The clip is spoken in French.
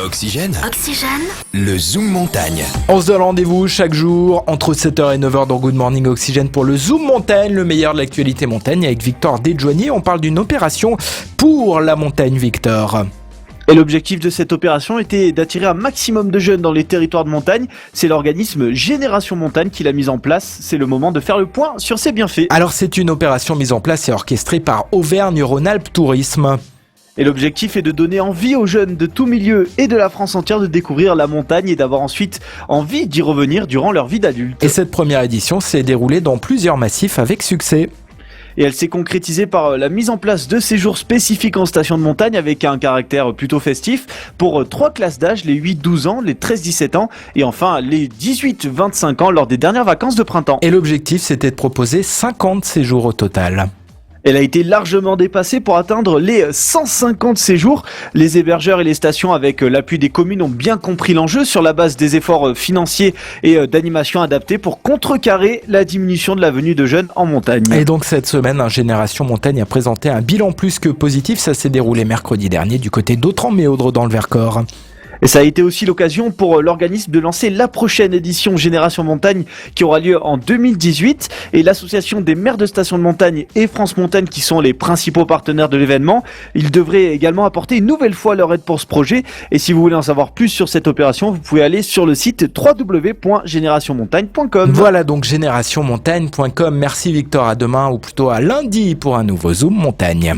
Oxygène. Oxygène. Le Zoom Montagne. On se donne rendez-vous chaque jour entre 7h et 9h dans Good Morning Oxygène pour le Zoom Montagne, le meilleur de l'actualité montagne avec Victor Desjoignies. On parle d'une opération pour la montagne, Victor. Et l'objectif de cette opération était d'attirer un maximum de jeunes dans les territoires de montagne. C'est l'organisme Génération Montagne qui l'a mise en place. C'est le moment de faire le point sur ses bienfaits. Alors c'est une opération mise en place et orchestrée par Auvergne-Rhône-Alpes Tourisme. Et l'objectif est de donner envie aux jeunes de tout milieu et de la France entière de découvrir la montagne et d'avoir ensuite envie d'y revenir durant leur vie d'adulte. Et cette première édition s'est déroulée dans plusieurs massifs avec succès. Et elle s'est concrétisée par la mise en place de séjours spécifiques en station de montagne avec un caractère plutôt festif pour 3 classes d'âge, les 8-12 ans, les 13-17 ans et enfin les 18-25 ans lors des dernières vacances de printemps. Et l'objectif c'était de proposer 50 séjours au total. Elle a été largement dépassée pour atteindre les 150 séjours. Les hébergeurs et les stations avec l'appui des communes ont bien compris l'enjeu sur la base des efforts financiers et d'animation adaptés pour contrecarrer la diminution de la venue de jeunes en montagne. Et donc cette semaine, Génération Montagne a présenté un bilan plus que positif. Ça s'est déroulé mercredi dernier du côté d'Autran-Méaudre dans le Vercors. Et ça a été aussi l'occasion pour l'organisme de lancer la prochaine édition Génération Montagne qui aura lieu en 2018. Et l'association des maires de stations de montagne et France Montagne qui sont les principaux partenaires de l'événement, ils devraient également apporter une nouvelle fois leur aide pour ce projet. Et si vous voulez en savoir plus sur cette opération, vous pouvez aller sur le site www.generationmontagne.com. Voilà donc generationmontagne.com. Merci Victor, à demain ou plutôt à lundi pour un nouveau Zoom Montagne.